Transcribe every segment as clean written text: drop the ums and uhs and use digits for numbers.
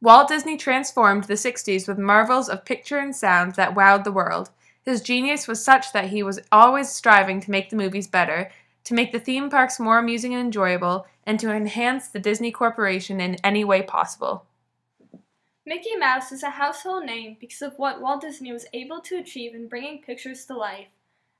Walt Disney transformed the 60s with marvels of picture and sound that wowed the world. His genius was such that he was always striving to make the movies better, to make the theme parks more amusing and enjoyable, and to enhance the Disney Corporation in any way possible. Mickey Mouse is a household name because of what Walt Disney was able to achieve in bringing pictures to life.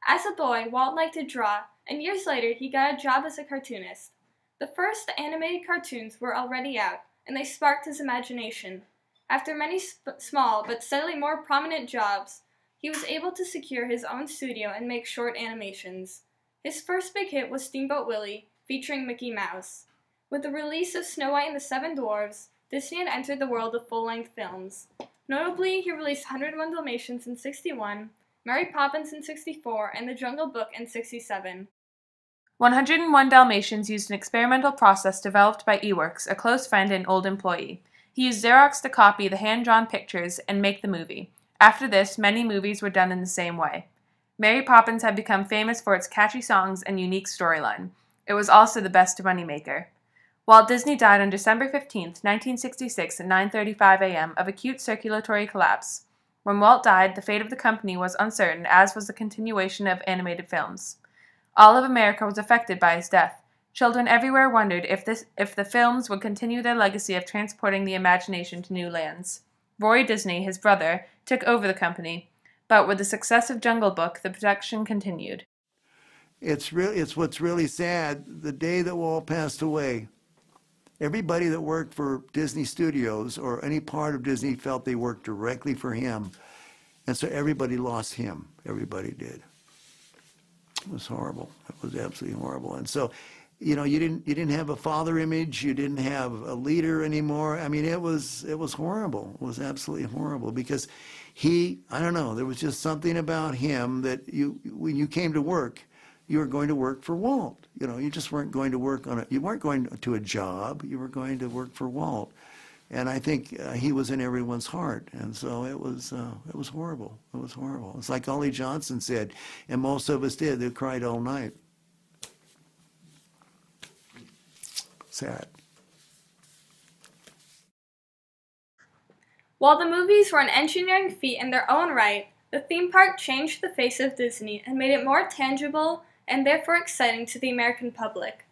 As a boy, Walt liked to draw, and years later he got a job as a cartoonist. The first animated cartoons were already out, and they sparked his imagination. After many small but steadily more prominent jobs, he was able to secure his own studio and make short animations. His first big hit was Steamboat Willie, featuring Mickey Mouse. With the release of Snow White and the Seven Dwarfs, Disney had entered the world of full-length films. Notably, he released 101 Dalmatians in '61, Mary Poppins in '64, and The Jungle Book in '67. 101 Dalmatians used an experimental process developed by Eworks, a close friend and old employee. He used Xerox to copy the hand-drawn pictures and make the movie. After this, many movies were done in the same way. Mary Poppins had become famous for its catchy songs and unique storyline. It was also the best moneymaker. Walt Disney died on December 15, 1966 at 9:35 a.m. of acute circulatory collapse. When Walt died, the fate of the company was uncertain, as was the continuation of animated films. All of America was affected by his death. Children everywhere wondered if the films would continue their legacy of transporting the imagination to new lands. Roy Disney, his brother, took over the company, but with the success of Jungle Book, the production continued. It's what's really sad. The day that Walt passed away, everybody that worked for Disney Studios or any part of Disney felt they worked directly for him. And so everybody lost him. Everybody did. It was horrible. It was absolutely horrible. And so, you didn't have a father image. You didn't have a leader anymore. I mean, it was horrible. It was absolutely horrible because I don't know, there was just something about him that when you came to work, you were going to work for Walt. You just weren't going to work you weren't going to a job. You were going to work for Walt. And I think he was in everyone's heart. And so it was horrible. It was horrible. It's like Ollie Johnson said, and most of us did. They cried all night. Sad. While the movies were an engineering feat in their own right, the theme park changed the face of Disney and made it more tangible and therefore exciting to the American public.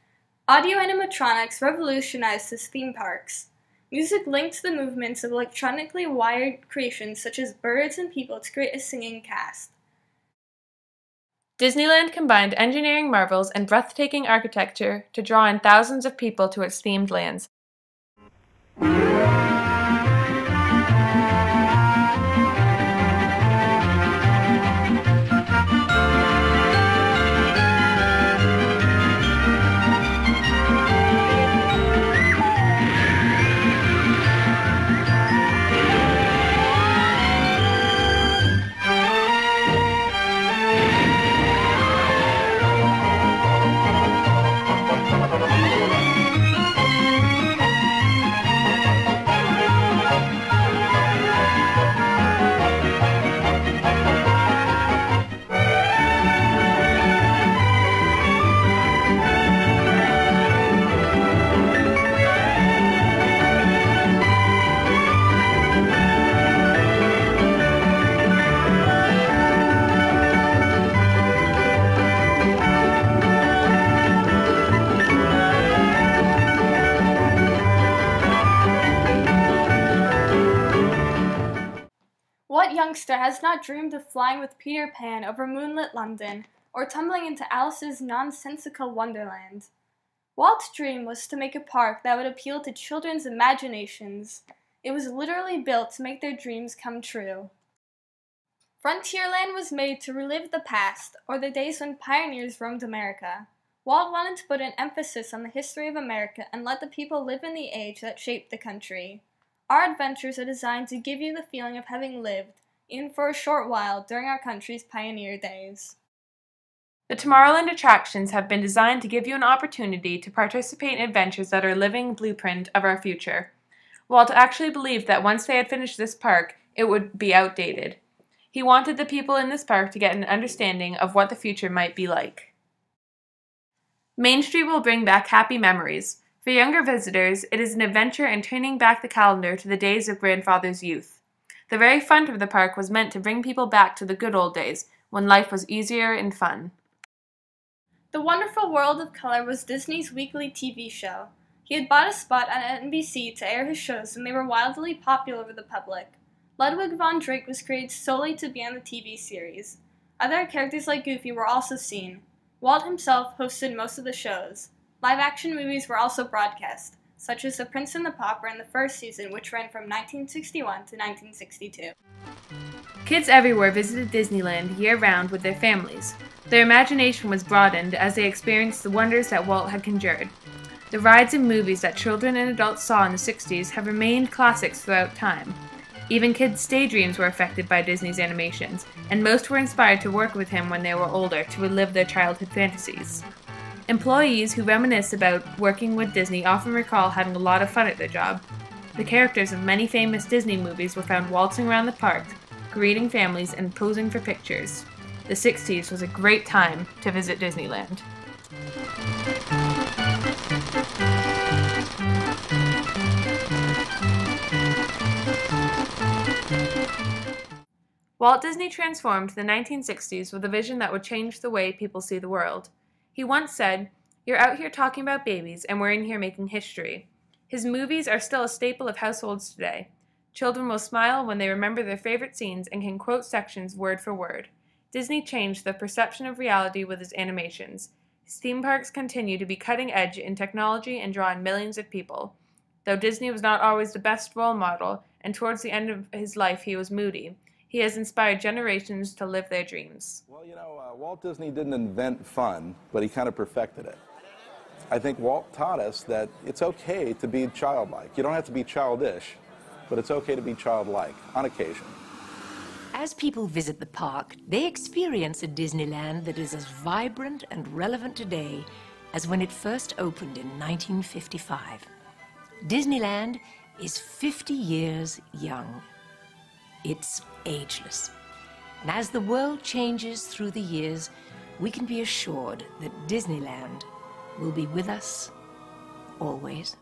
Audio animatronics revolutionized his theme parks. Music linked the movements of electronically wired creations such as birds and people to create a singing cast. Disneyland combined engineering marvels and breathtaking architecture to draw in thousands of people to its themed lands. What youngster has not dreamed of flying with Peter Pan over moonlit London, or tumbling into Alice's nonsensical Wonderland? Walt's dream was to make a park that would appeal to children's imaginations. It was literally built to make their dreams come true. Frontierland was made to relive the past, or the days when pioneers roamed America. Walt wanted to put an emphasis on the history of America and let the people live in the age that shaped the country. Our adventures are designed to give you the feeling of having lived, even for a short while, during our country's pioneer days. The Tomorrowland attractions have been designed to give you an opportunity to participate in adventures that are a living blueprint of our future. Walt actually believed that once they had finished this park, it would be outdated. He wanted the people in this park to get an understanding of what the future might be like. Main Street will bring back happy memories. For younger visitors, it is an adventure in turning back the calendar to the days of grandfather's youth. The very front of the park was meant to bring people back to the good old days, when life was easier and fun. The Wonderful World of Color was Disney's weekly TV show. He had bought a spot on NBC to air his shows, and they were wildly popular with the public. Ludwig von Drake was created solely to be on the TV series. Other characters like Goofy were also seen. Walt himself hosted most of the shows. Live-action movies were also broadcast, such as The Prince and the Pauper in the first season, which ran from 1961 to 1962. Kids everywhere visited Disneyland year-round with their families. Their imagination was broadened as they experienced the wonders that Walt had conjured. The rides and movies that children and adults saw in the 60s have remained classics throughout time. Even kids' daydreams were affected by Disney's animations, and most were inspired to work with him when they were older to relive their childhood fantasies. Employees who reminisce about working with Disney often recall having a lot of fun at their job. The characters of many famous Disney movies were found waltzing around the park, greeting families, and posing for pictures. The 60s was a great time to visit Disneyland. Walt Disney transformed the 1960s with a vision that would change the way people see the world. He once said, "You're out here talking about babies, and we're in here making history." His movies are still a staple of households today. Children will smile when they remember their favorite scenes and can quote sections word for word. Disney changed the perception of reality with his animations. His theme parks continue to be cutting edge in technology and draw in millions of people. Though Disney was not always the best role model, and towards the end of his life he was moody, he has inspired generations to live their dreams. Well, Walt Disney didn't invent fun, but he kind of perfected it. I think Walt taught us that it's okay to be childlike. You don't have to be childish, but it's okay to be childlike on occasion. As people visit the park, they experience a Disneyland that is as vibrant and relevant today as when it first opened in 1955. Disneyland is 50 years young. It's ageless. And as the world changes through the years, we can be assured that Disneyland will be with us always.